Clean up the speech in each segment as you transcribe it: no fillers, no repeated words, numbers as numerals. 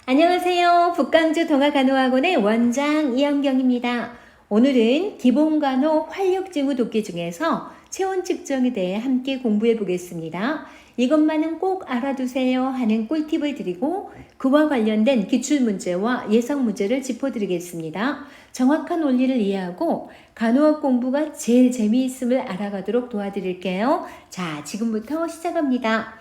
안녕하세요. 북강주 동아간호학원의 원장 이영경입니다. 오늘은 기본간호 활력증후 돕기 중에서 체온 측정에 대해 함께 공부해 보겠습니다. 이것만은 꼭 알아두세요 하는 꿀팁을 드리고 그와 관련된 기출문제와 예상문제를 짚어드리겠습니다. 정확한 원리를 이해하고 간호학 공부가 제일 재미있음을 알아가도록 도와드릴게요. 자, 지금부터 시작합니다.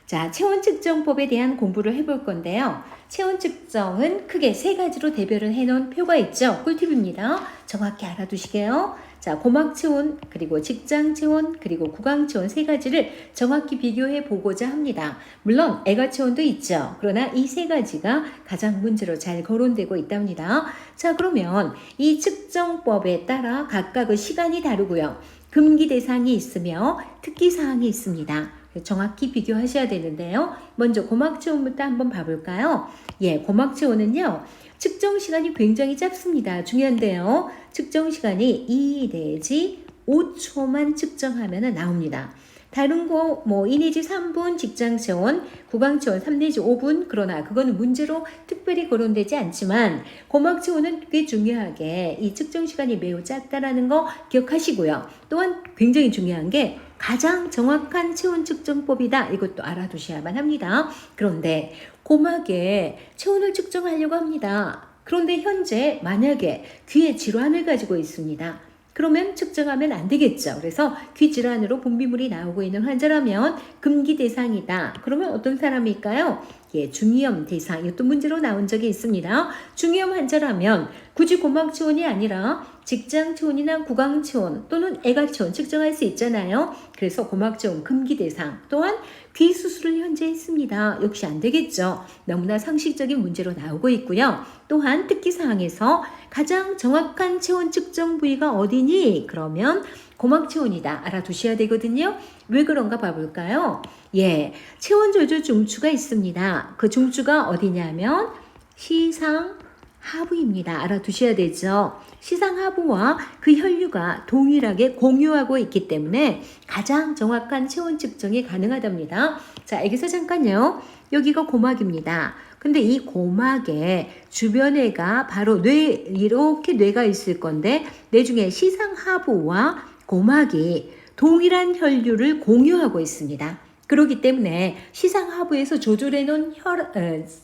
자, 체온 측정법에 대한 공부를 해볼 건데요. 체온 측정은 크게 세 가지로 대별을 해놓은 표가 있죠. 꿀팁입니다. 정확히 알아두시게요. 자, 고막 체온, 그리고 직장 체온, 그리고 구강 체온 세 가지를 정확히 비교해 보고자 합니다. 물론 애가 체온도 있죠. 그러나 이 세 가지가 가장 문제로 잘 거론되고 있답니다. 자, 그러면 이 측정법에 따라 각각의 시간이 다르고요. 금기 대상이 있으며 특기 사항이 있습니다. 정확히 비교하셔야 되는데요. 먼저 고막 체온부터 한번 봐볼까요? 예, 고막 체온은요. 측정 시간이 굉장히 짧습니다. 중요한데요. 측정 시간이 2 내지 5초만 측정하면 나옵니다. 다른 거 2 내지 3분 직장 체온, 구강 체온 3 내지 5분 그러나 그거는 문제로 특별히 거론되지 않지만 고막 체온은 꽤 중요하게 이 측정 시간이 매우 짧다라는 거 기억하시고요. 또한 굉장히 중요한 게 가장 정확한 체온 측정법이다. 이것도 알아두셔야만 합니다. 그런데 고막에 체온을 측정하려고 합니다. 그런데 현재 만약에 귀에 질환을 가지고 있습니다. 그러면 측정하면 안 되겠죠. 그래서 귀 질환으로 분비물이 나오고 있는 환자라면 금기 대상이다. 그러면 어떤 사람일까요? 예, 중이염 대상. 이것도 문제로 나온 적이 있습니다. 중이염 환자라면 굳이 고막 체온이 아니라 직장 체온이나 구강 체온 또는 애가 체온 측정할 수 있잖아요. 그래서 고막 체온 금기 대상 또한 귀 수술을 현재 했습니다. 역시 안 되겠죠. 너무나 상식적인 문제로 나오고 있고요. 또한 특기사항에서 가장 정확한 체온 측정 부위가 어디니? 그러면 고막 체온이다. 알아두셔야 되거든요. 왜 그런가 봐볼까요? 예, 체온 조절 중추가 있습니다. 그 중추가 어디냐면 시상 하부입니다. 알아두셔야 되죠. 시상하부와 그 혈류가 동일하게 공유하고 있기 때문에 가장 정확한 체온 측정이 가능하답니다. 자, 여기서 잠깐요. 여기가 고막입니다. 근데 이 고막의 주변에가 바로 이렇게 뇌가 있을 건데 뇌 중에 시상하부와 고막이 동일한 혈류를 공유하고 있습니다. 그렇기 때문에 시상하부에서 조절해 놓은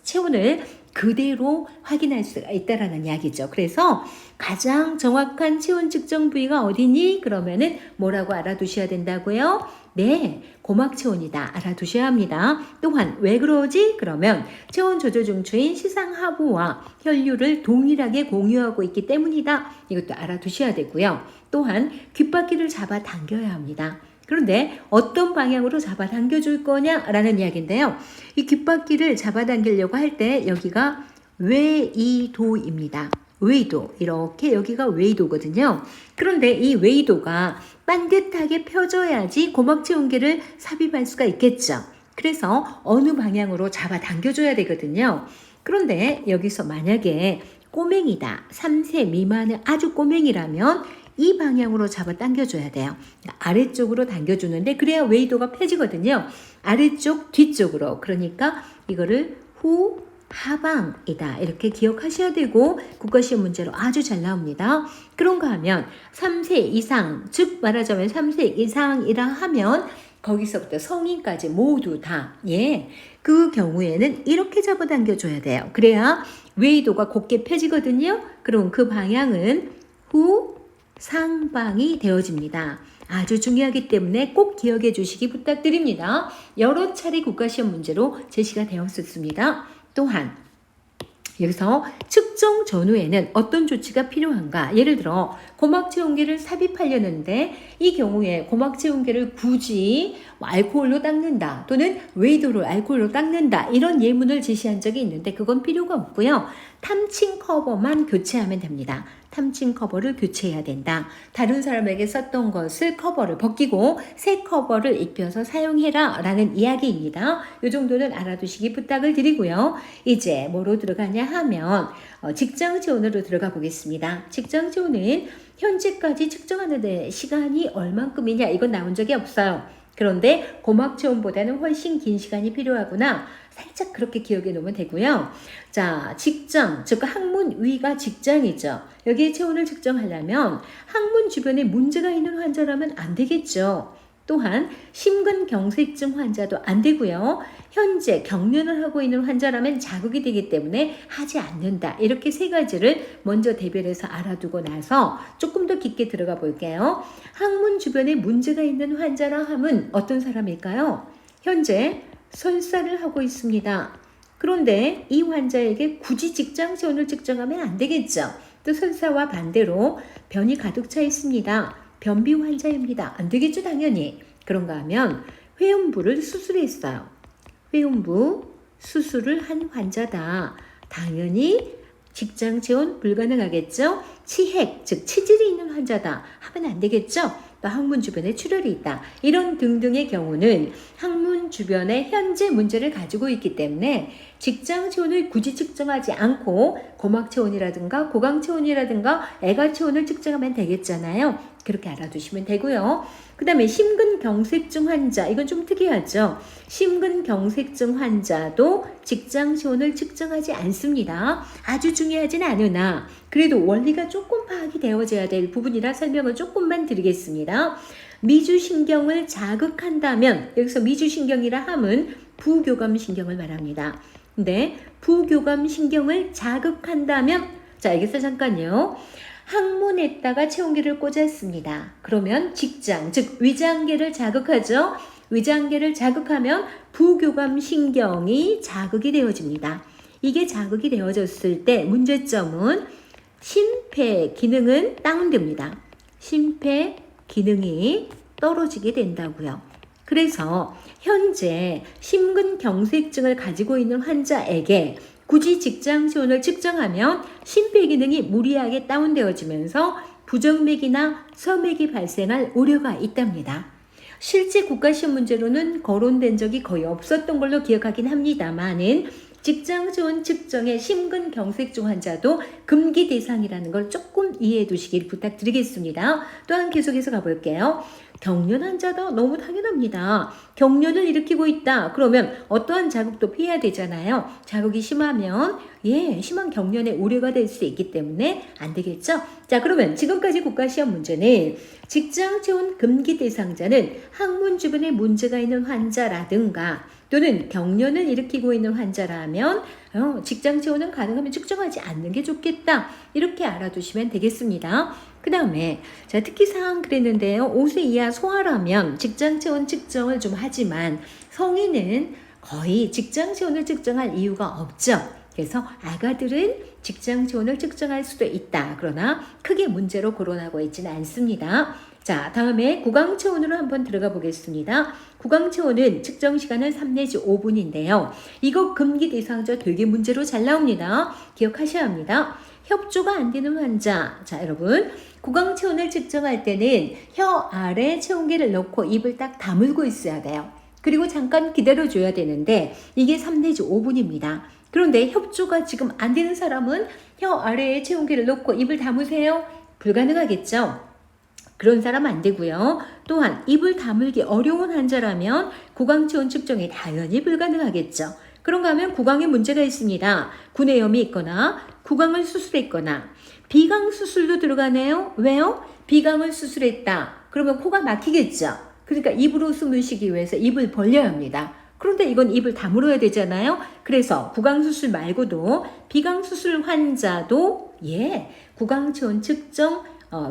체온을 그대로 확인할 수가 있다라는 이야기죠. 그래서 가장 정확한 체온 측정 부위가 어디니? 그러면은 뭐라고 알아두셔야 된다고요? 네, 고막 체온이다. 알아두셔야 합니다. 또한 왜 그러지? 그러면 체온 조절 중추인 시상하부와 혈류를 동일하게 공유하고 있기 때문이다. 이것도 알아두셔야 되고요. 또한 귓바퀴를 잡아 당겨야 합니다. 그런데 어떤 방향으로 잡아당겨 줄 거냐라는 이야기인데요. 이 귓바퀴를 잡아당기려고 할 때 여기가 외이도입니다. 외이도, 이렇게 여기가 외이도거든요. 그런데 이 외이도가 반듯하게 펴져야지 고막 체온계를 삽입할 수가 있겠죠. 그래서 어느 방향으로 잡아당겨줘야 되거든요. 그런데 여기서 만약에 꼬맹이다, 3세 미만의 아주 꼬맹이라면 이 방향으로 잡아 당겨줘야 돼요. 아래쪽으로 당겨주는데 그래야 웨이도가 펴지거든요. 아래쪽 뒤쪽으로. 그러니까 이거를 후 하방이다. 이렇게 기억하셔야 되고 국가시험 문제로 아주 잘 나옵니다. 그런가 하면 3세 이상, 즉 말하자면 3세 이상이라 하면 거기서부터 성인까지 모두 다, 예, 그 경우에는 이렇게 잡아당겨줘야 돼요. 그래야 웨이도가 곧게 펴지거든요. 그럼 그 방향은 후 상방이 되어집니다. 아주 중요하기 때문에 꼭 기억해 주시기 부탁드립니다. 여러 차례 국가시험 문제로 제시가 되었었습니다. 또한 여기서 측정 전후에는 어떤 조치가 필요한가? 예를 들어 고막 체온계를 삽입하려는데 이 경우에 고막 체온계를 굳이 알코올로 닦는다 또는 웨이도로 알코올로 닦는다 이런 예문을 제시한 적이 있는데 그건 필요가 없고요. 탐칭 커버만 교체하면 됩니다. 탐칭 커버를 교체해야 된다. 다른 사람에게 썼던 것을 커버를 벗기고 새 커버를 입혀서 사용해라 라는 이야기입니다. 이 정도는 알아두시기 부탁을 드리고요. 이제 뭐로 들어가냐 하면 직장 체온으로 들어가 보겠습니다. 직장 체온은 현재까지 측정하는 데 시간이 얼만큼이냐 이건 나온 적이 없어요. 그런데 고막 체온보다는 훨씬 긴 시간이 필요하구나. 살짝 그렇게 기억해 놓으면 되고요. 자, 직장, 즉 항문 위가 직장이죠. 여기에 체온을 측정하려면 항문 주변에 문제가 있는 환자라면 안 되겠죠. 또한 심근경색증 환자도 안 되고요. 현재 경련을 하고 있는 환자라면 자극이 되기 때문에 하지 않는다. 이렇게 세 가지를 먼저 대별해서 알아두고 나서 조금 더 깊게 들어가 볼게요. 항문 주변에 문제가 있는 환자라 함은 어떤 사람일까요? 현재 설사를 하고 있습니다. 그런데 이 환자에게 굳이 직장 체온을 측정하면 안 되겠죠. 또 설사와 반대로 변이 가득 차 있습니다. 변비 환자입니다. 안 되겠죠, 당연히. 그런가 하면 회음부를 수술했어요. 회음부 수술을 한 환자다. 당연히 직장 체온 불가능하겠죠. 치핵, 즉 치질이 있는 환자다 하면 안 되겠죠. 또 항문 주변에 출혈이 있다. 이런 등등의 경우는 항문 주변에 현재 문제를 가지고 있기 때문에 직장 체온을 굳이 측정하지 않고 고막 체온이라든가 고강 체온이라든가 애가 체온을 측정하면 되겠잖아요. 그렇게 알아두시면 되고요. 그 다음에 심근경색증 환자, 이건 좀 특이하죠. 심근경색증 환자도 직장 체온을 측정하지 않습니다. 아주 중요하진 않으나 그래도 원리가 조금 파악이 되어져야 될 부분이라 설명을 조금만 드리겠습니다. 미주신경을 자극한다면, 여기서 미주신경이라 함은 부교감신경을 말합니다. 근데 부교감신경을 자극한다면, 자 여기서 잠깐요. 항문에다가 체온계를 꽂았습니다. 그러면 직장, 즉 위장계를 자극하죠. 위장계를 자극하면 부교감신경이 자극이 되어집니다. 이게 자극이 되어졌을 때 문제점은 심폐 기능은 다운됩니다. 심폐 기능이 떨어지게 된다고요. 그래서 현재 심근경색증을 가지고 있는 환자에게 굳이 직장 체온을 측정하면 심폐기능이 무리하게 다운되어지면서 부정맥이나 서맥이 발생할 우려가 있답니다. 실제 국가시험 문제로는 거론된 적이 거의 없었던 걸로 기억하긴 합니다만은 직장 체온 측정의 심근경색증 환자도 금기 대상이라는 걸 조금 이해해 두시길 부탁드리겠습니다. 또한 계속해서 가볼게요. 경련 환자도 너무 당연합니다. 경련을 일으키고 있다. 그러면 어떠한 자극도 피해야 되잖아요. 자극이 심하면 심한 경련의 우려가 될 수 있기 때문에 안 되겠죠. 자, 그러면 지금까지 국가시험 문제는 직장 체온 금기 대상자는 항문 주변에 문제가 있는 환자라든가 또는 경련을 일으키고 있는 환자라면 직장 체온은 가능하면 측정하지 않는 게 좋겠다. 이렇게 알아두시면 되겠습니다. 그 다음에 자 특기사항 그랬는데요. 5세 이하 소아라면 직장 체온 측정을 좀 하지만 성인은 거의 직장 체온을 측정할 이유가 없죠. 그래서 아가들은 직장 체온을 측정할 수도 있다. 그러나 크게 문제로 거론하고 있지는 않습니다. 자, 다음에 구강 체온으로 한번 들어가 보겠습니다. 구강 체온은 측정 시간은 3 내지 5분인데요. 이거 금기 대상자 되게 문제로 잘 나옵니다. 기억하셔야 합니다. 협조가 안 되는 환자. 자, 여러분. 구강 체온을 측정할 때는 혀 아래 체온계를 넣고 입을 딱 다물고 있어야 돼요. 그리고 잠깐 기다려줘야 되는데 이게 3 내지 5분입니다. 그런데 협조가 지금 안 되는 사람은 혀 아래에 체온계를 넣고 입을 다무세요? 불가능하겠죠? 그런 사람 안 되고요. 또한 입을 다물기 어려운 환자라면 구강 체온 측정이 당연히 불가능하겠죠. 그런가 하면 구강에 문제가 있습니다. 구내염이 있거나 구강을 수술했거나 비강 수술도 들어가네요. 왜요? 비강을 수술했다. 그러면 코가 막히겠죠. 그러니까 입으로 숨을 쉬기 위해서 입을 벌려야 합니다. 그런데 이건 입을 다물어야 되잖아요. 그래서 구강 수술 말고도 비강 수술 환자도 구강 체온 측정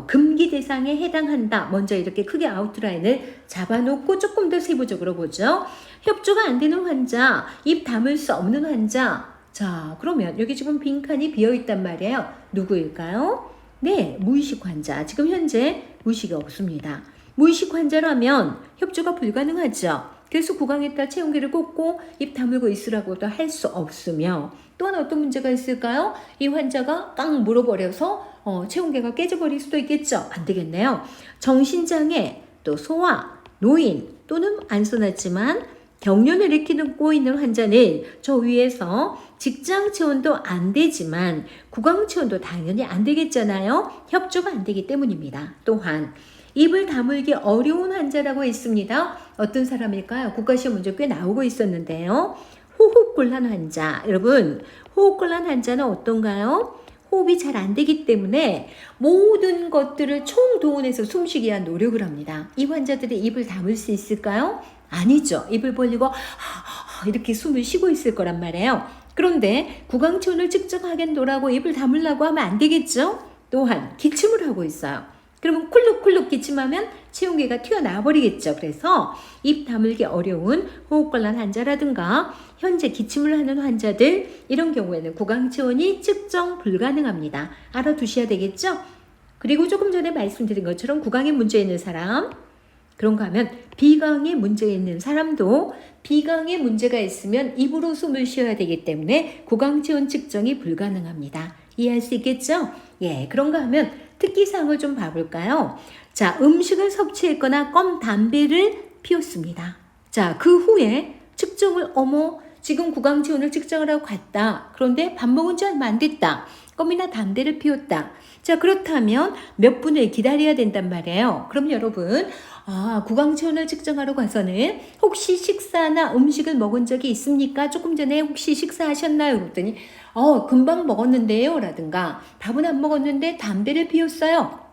금기 대상에 해당한다. 먼저 이렇게 크게 아웃라인을 잡아놓고 조금 더 세부적으로 보죠. 협조가 안 되는 환자, 입 다물 수 없는 환자. 자, 그러면 여기 지금 빈칸이 비어있단 말이에요. 누구일까요? 네, 무의식 환자. 지금 현재 무의식이 없습니다. 무의식 환자라면 협조가 불가능하죠. 그래서 구강에다 체온계를 꽂고 입 다물고 있으라고도 할 수 없으며 또한 어떤 문제가 있을까요? 이 환자가 깡 물어버려서 체온계가 깨져버릴 수도 있겠죠. 안 되겠네요. 정신장애, 또 소아, 노인 또는 안 써놨지만 경련을 일으키고 있는 환자는 저 위에서 직장 체온도 안 되지만 구강 체온도 당연히 안 되겠잖아요. 협조가 안 되기 때문입니다. 또한 입을 다물기 어려운 환자라고 했습니다. 어떤 사람일까요? 국가시험 문제 꽤 나오고 있었는데요. 호흡곤란 환자. 여러분, 호흡곤란 환자는 어떤가요? 호흡이 잘 안 되기 때문에 모든 것들을 총동원해서 숨쉬기 위한 노력을 합니다. 이 환자들이 입을 다물 수 있을까요? 아니죠. 입을 벌리고 이렇게 숨을 쉬고 있을 거란 말이에요. 그런데 구강체온을 측정하겠노라고 입을 다물라고 하면 안 되겠죠? 또한 기침을 하고 있어요. 그러면 쿨룩쿨룩 기침하면 체온계가 튀어나와 버리겠죠. 그래서 입 다물기 어려운 호흡곤란 환자라든가 현재 기침을 하는 환자들, 이런 경우에는 구강체온이 측정 불가능합니다. 알아두셔야 되겠죠? 그리고 조금 전에 말씀드린 것처럼 구강에 문제 있는 사람, 그런가 하면 비강에 문제 있는 사람도 비강에 문제가 있으면 입으로 숨을 쉬어야 되기 때문에 구강체온 측정이 불가능합니다. 이해할 수 있겠죠? 예, 그런가 하면 특기사항을 좀 봐볼까요? 자, 음식을 섭취했거나 껌, 담배를 피웠습니다. 자, 그 후에 측정을 지금 구강체온을 측정을 하고 갔다. 그런데 밥 먹은 지 얼마 안 됐다. 껌이나 담배를 피웠다. 자, 그렇다면 몇 분을 기다려야 된단 말이에요. 그럼 여러분, 구강체온을 측정하러 가서는 혹시 식사나 음식을 먹은 적이 있습니까? 조금 전에 혹시 식사하셨나요? 그랬더니 금방 먹었는데요. 라든가 밥은 안 먹었는데 담배를 피웠어요.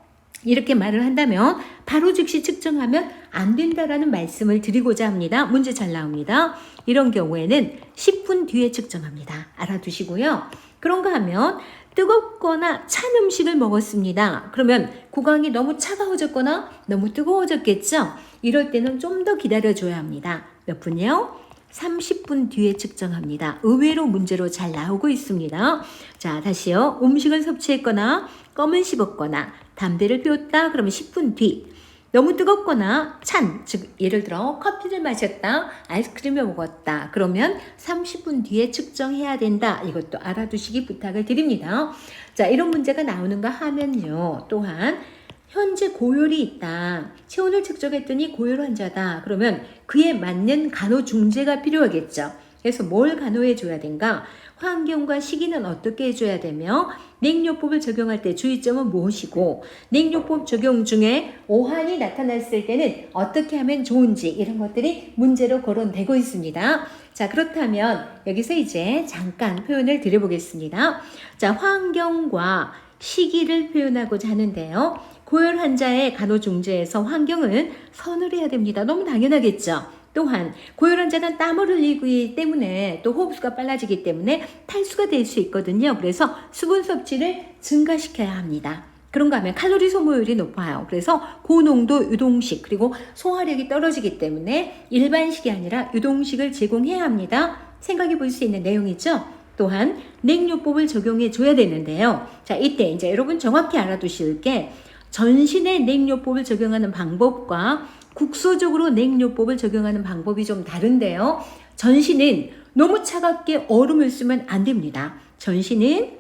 이렇게 말을 한다면 바로 즉시 측정하면 안 된다라는 말씀을 드리고자 합니다. 문제 잘 나옵니다. 이런 경우에는 10분 뒤에 측정합니다. 알아두시고요. 그런가 하면 뜨겁거나 찬 음식을 먹었습니다. 그러면 구강이 너무 차가워졌거나 너무 뜨거워졌겠죠? 이럴 때는 좀 더 기다려줘야 합니다. 몇 분이요? 30분 뒤에 측정합니다. 의외로 문제로 잘 나오고 있습니다. 자, 다시요. 음식을 섭취했거나 껌을 씹었거나 담배를 피웠다. 그러면 10분 뒤. 너무 뜨겁거나 찬, 즉 예를 들어 커피를 마셨다, 아이스크림을 먹었다. 그러면 30분 뒤에 측정해야 된다. 이것도 알아두시기 부탁을 드립니다. 자, 이런 문제가 나오는가 하면요. 또한 현재 고열이 있다. 체온을 측정했더니 고열 환자다. 그러면 그에 맞는 간호중재가 필요하겠죠. 그래서 뭘 간호해 줘야 된가? 환경과 시기는 어떻게 해줘야 되며 냉요법을 적용할 때 주의점은 무엇이고 냉요법 적용 중에 오한이 나타났을 때는 어떻게 하면 좋은지, 이런 것들이 문제로 거론되고 있습니다. 자, 그렇다면 여기서 이제 잠깐 표현을 드려보겠습니다. 자, 환경과 시기를 표현하고자 하는데요. 고열 환자의 간호중재에서 환경은 선을 해야 됩니다. 너무 당연하겠죠. 또한 고열 환자는 땀을 흘리기 때문에 또 호흡수가 빨라지기 때문에 탈수가 될 수 있거든요. 그래서 수분 섭취를 증가시켜야 합니다. 그런가 하면 칼로리 소모율이 높아요. 그래서 고농도 유동식, 그리고 소화력이 떨어지기 때문에 일반식이 아니라 유동식을 제공해야 합니다. 생각해 볼 수 있는 내용이죠. 또한 냉요법을 적용해 줘야 되는데요. 자, 이때 이제 여러분 정확히 알아두실 게 전신의 냉요법을 적용하는 방법과 국소적으로 냉요법을 적용하는 방법이 좀 다른데요. 전신은 너무 차갑게 얼음을 쓰면 안 됩니다. 전신은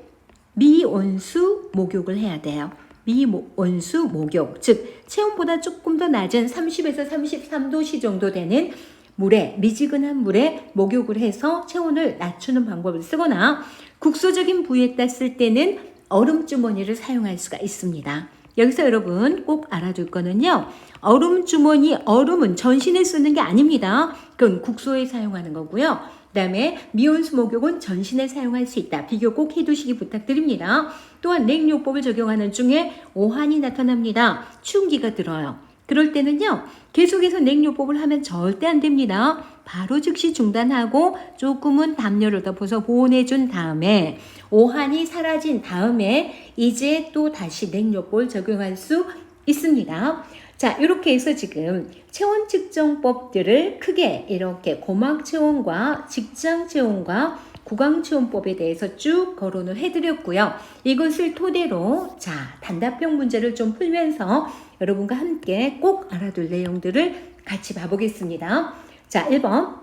미온수 목욕을 해야 돼요. 미온수 목욕, 즉 체온보다 조금 더 낮은 30에서 33도씨 정도 되는 물에, 미지근한 물에 목욕을 해서 체온을 낮추는 방법을 쓰거나 국소적인 부위에 땄을 때는 얼음 주머니를 사용할 수가 있습니다. 여기서 여러분 꼭 알아둘 거는요. 얼음 주머니, 얼음은 전신에 쓰는 게 아닙니다. 그건 국소에 사용하는 거고요. 그 다음에 미온수 목욕은 전신에 사용할 수 있다. 비교 꼭 해두시기 부탁드립니다. 또한 냉요법을 적용하는 중에 오한이 나타납니다. 추운기가 들어요. 그럴 때는요. 계속해서 냉요법을 하면 절대 안 됩니다. 바로 즉시 중단하고 조금은 담요를 덮어서 보온해준 다음에 오한이 사라진 다음에 이제 또 다시 냉요법을 적용할 수 있습니다. 자, 이렇게 해서 지금 체온 측정법들을 크게 이렇게 고막 체온과 직장 체온과 구강 체온법에 대해서 쭉 거론을 해드렸고요. 이것을 토대로 자, 단답형 문제를 좀 풀면서 여러분과 함께 꼭 알아둘 내용들을 같이 봐보겠습니다. 자, 1번.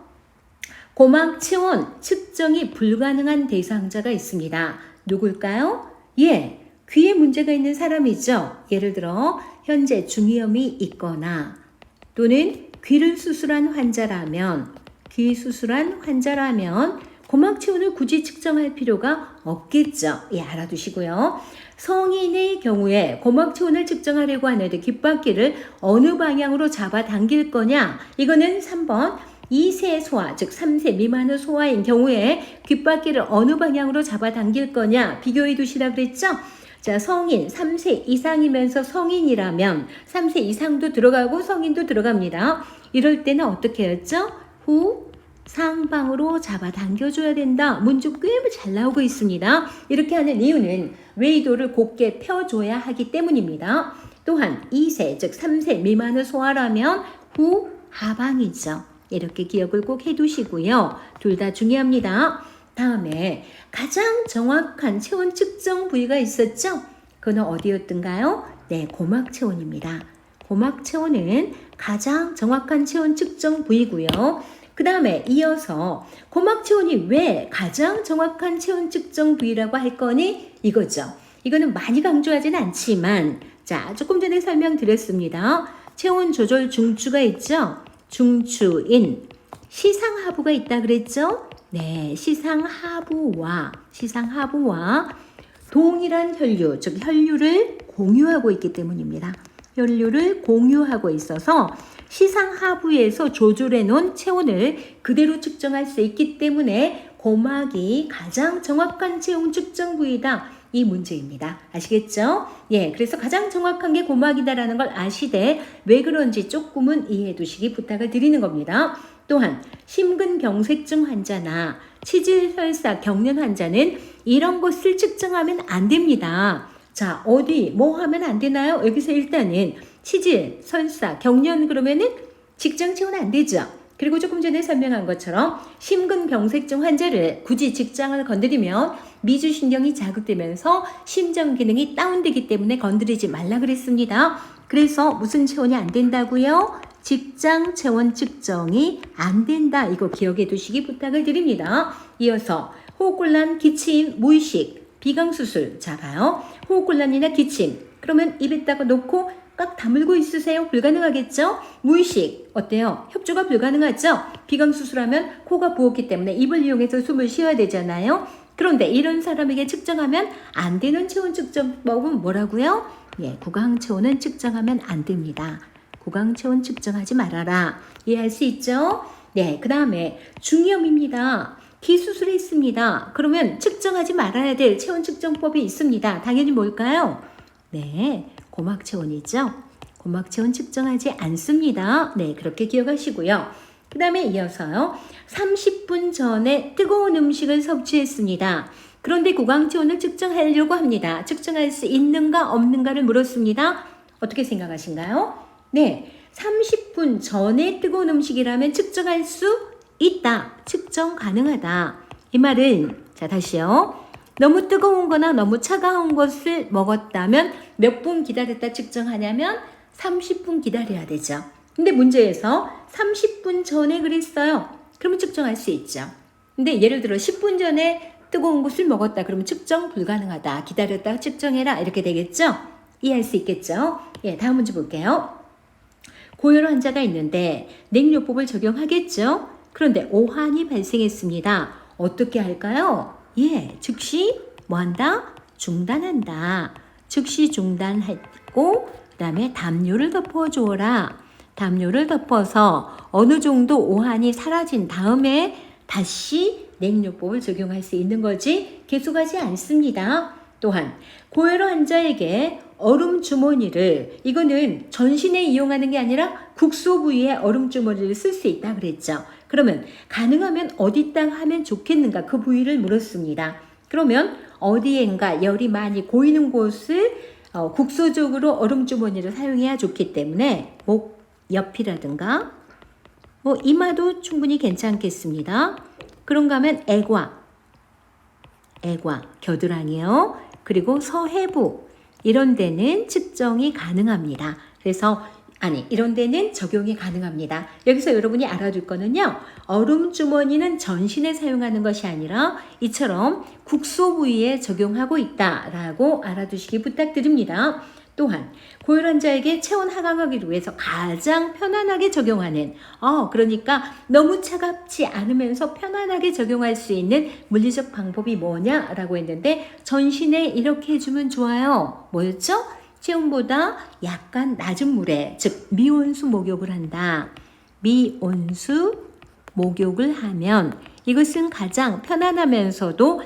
고막 체온 측정이 불가능한 대상자가 있습니다. 누굴까요? 예, 귀에 문제가 있는 사람이죠. 예를 들어 현재 중이염이 있거나 또는 귀를 수술한 환자라면 고막 체온을 굳이 측정할 필요가 없겠죠. 예, 알아두시고요. 성인의 경우에 고막 체온을 측정하려고 하는데 귓바퀴를 어느 방향으로 잡아 당길 거냐? 이거는 3번 2세 소아, 즉 3세 미만의 소아인 경우에 귓바퀴를 어느 방향으로 잡아 당길 거냐? 비교해 두시라 그랬죠? 자, 성인 3세 이상이면서 성인이라면 3세 이상도 들어가고 성인도 들어갑니다. 이럴 때는 어떻게 했죠? 후 상방으로 잡아 당겨줘야 된다. 문제 꽤 잘 나오고 있습니다. 이렇게 하는 이유는 웨이도를 곧게 펴줘야 하기 때문입니다. 또한 2세 즉 3세 미만의 소아라면 후 하방이죠. 이렇게 기억을 꼭 해두시고요. 둘 다 중요합니다. 다음에 가장 정확한 체온 측정 부위가 있었죠? 그건 어디였던가요? 네, 고막 체온입니다. 고막 체온은 가장 정확한 체온 측정 부위고요. 그 다음에 이어서 고막 체온이 왜 가장 정확한 체온 측정 부위라고 할 거니? 이거죠. 이거는 많이 강조하진 않지만 자, 조금 전에 설명드렸습니다. 체온 조절 중추가 있죠. 중추인 시상하부가 있다 그랬죠. 네, 시상하부와 동일한 혈류, 즉 혈류를 공유하고 있기 때문입니다. 혈류를 공유하고 있어서 시상하부에서 조절해 놓은 체온을 그대로 측정할 수 있기 때문에 고막이 가장 정확한 체온 측정 부위다. 이 문제입니다. 아시겠죠? 예, 그래서 가장 정확한 게 고막이다라는 걸 아시되 왜 그런지 조금은 이해해 두시기 부탁을 드리는 겁니다. 또한 심근경색증 환자나 치질혈사 경련 환자는 이런 것을 측정하면 안 됩니다. 자, 어디 뭐 하면 안 되나요? 여기서 일단은 치질, 설사, 경련 그러면은 직장 체온 안 되죠. 그리고 조금 전에 설명한 것처럼 심근경색증 환자를 굳이 직장을 건드리면 미주신경이 자극되면서 심장 기능이 다운되기 때문에 건드리지 말라 그랬습니다. 그래서 무슨 체온이 안 된다고요? 직장 체온 측정이 안 된다. 이거 기억해 두시기 부탁을 드립니다. 이어서 호흡곤란, 기침, 무의식, 비강수술. 자, 봐요. 호흡곤란이나 기침. 그러면 입에다가 놓고 꽉 다물고 있으세요? 불가능하겠죠? 무의식 어때요? 협조가 불가능하죠? 비강수술하면 코가 부었기 때문에 입을 이용해서 숨을 쉬어야 되잖아요. 그런데 이런 사람에게 측정하면 안 되는 체온 측정법은 뭐라고요? 예, 구강체온은 측정하면 안 됩니다. 구강체온 측정하지 말아라. 이해할 수 있죠? 네, 그 다음에 중이염입니다. 기수술이 있습니다. 그러면 측정하지 말아야 될 체온 측정법이 있습니다. 당연히 뭘까요? 네, 고막 체온이죠. 고막 체온 측정하지 않습니다. 네, 그렇게 기억하시고요. 그 다음에 이어서요. 30분 전에 뜨거운 음식을 섭취했습니다. 그런데 구강 체온을 측정하려고 합니다. 측정할 수 있는가 없는가를 물었습니다. 어떻게 생각하신가요? 네, 30분 전에 뜨거운 음식이라면 측정할 수 있다. 측정 가능하다. 이 말은 자, 다시요. 너무 뜨거운 거나 너무 차가운 것을 먹었다면 몇 분 기다렸다 측정하냐면 30분 기다려야 되죠. 근데 문제에서 30분 전에 그랬어요. 그러면 측정할 수 있죠. 근데 예를 들어 10분 전에 뜨거운 것을 먹었다. 그러면 측정 불가능하다. 기다렸다 측정해라. 이렇게 되겠죠? 이해할 수 있겠죠? 예, 다음 문제 볼게요. 고혈 환자가 있는데 냉요법을 적용하겠죠? 그런데 오한이 발생했습니다. 어떻게 할까요? 예, 즉시 뭐 한다? 중단한다. 즉시 중단했고 그 다음에 담요를 덮어주어라. 담요를 덮어서 어느 정도 오한이 사라진 다음에 다시 냉요법을 적용할 수 있는 거지 계속하지 않습니다. 또한 고혈 환자에게 얼음 주머니를 이거는 전신에 이용하는 게 아니라 국소 부위에 얼음 주머니를 쓸 수 있다 그랬죠. 그러면 가능하면 어디다 하면 좋겠는가 그 부위를 물었습니다. 그러면 어디엔가 열이 많이 고이는 곳을 국소적으로 얼음 주머니를 사용해야 좋기 때문에 목 옆이라든가 이마도 충분히 괜찮겠습니다. 그런가 하면 애과, 겨드랑이요. 그리고 서해부 이런 데는 측정이 가능합니다. 그래서 이런 데는 적용이 가능합니다. 여기서 여러분이 알아둘 거는요. 얼음 주머니는 전신에 사용하는 것이 아니라 이처럼 국소 부위에 적용하고 있다라고 알아두시기 부탁드립니다. 또한 고혈 환자에게 체온 하강하기를 위해서 가장 편안하게 적용하는 그러니까 너무 차갑지 않으면서 편안하게 적용할 수 있는 물리적 방법이 뭐냐라고 했는데 전신에 이렇게 해주면 좋아요. 뭐였죠? 체온보다 약간 낮은 물에 즉 미온수 목욕을 한다. 미온수 목욕을 하면 이것은 가장 편안하면서도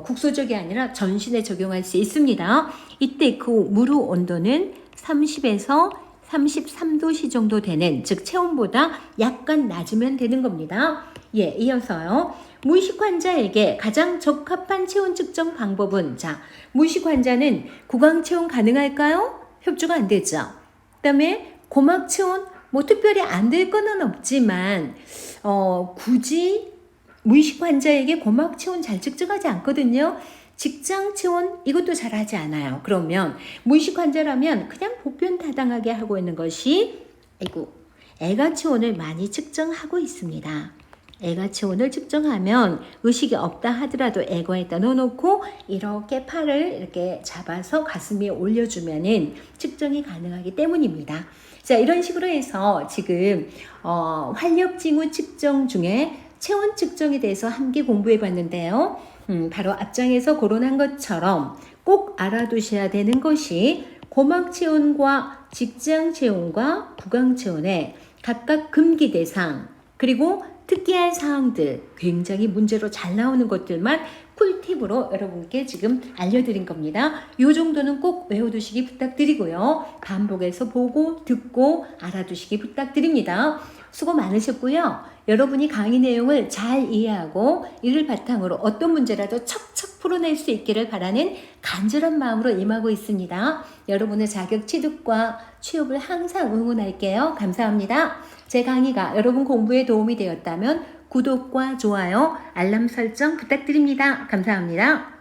국소적이 아니라 전신에 적용할 수 있습니다. 이때 그 무르 온도는 30에서 33도씨 정도 되는 즉 체온보다 약간 낮으면 되는 겁니다. 이어서요. 무의식 환자에게 가장 적합한 체온 측정 방법은 무의식 환자는 구강 체온 가능할까요? 협조가 안 되죠. 그다음에 고막 체온 특별히 안 될 거는 없지만 굳이 무의식 환자에게 고막 체온 잘 측정하지 않거든요. 직장 체온 이것도 잘 하지 않아요. 그러면 무의식 환자라면 그냥 보편 타당하게 하고 있는 것이 애가 체온을 많이 측정하고 있습니다. 애가 체온을 측정하면 의식이 없다 하더라도 애거에다 넣어놓고 이렇게 팔을 이렇게 잡아서 가슴 위에 올려주면은 측정이 가능하기 때문입니다. 이런 식으로 해서 지금 활력징후 측정 중에 체온 측정에 대해서 함께 공부해 봤는데요. 바로 앞장에서 거론한 것처럼 꼭 알아두셔야 되는 것이 고막 체온과 직장 체온과 구강 체온의 각각 금기 대상 그리고 특기할 사항들 굉장히 문제로 잘 나오는 것들만 꿀팁으로 여러분께 지금 알려드린 겁니다. 이 정도는 꼭 외워두시기 부탁드리고요. 반복해서 보고 듣고 알아두시기 부탁드립니다. 수고 많으셨고요. 여러분이 강의 내용을 잘 이해하고 이를 바탕으로 어떤 문제라도 척척 풀어낼 수 있기를 바라는 간절한 마음으로 임하고 있습니다. 여러분의 자격 취득과 취업을 항상 응원할게요. 감사합니다. 제 강의가 여러분 공부에 도움이 되었다면 구독과 좋아요, 알람 설정 부탁드립니다. 감사합니다.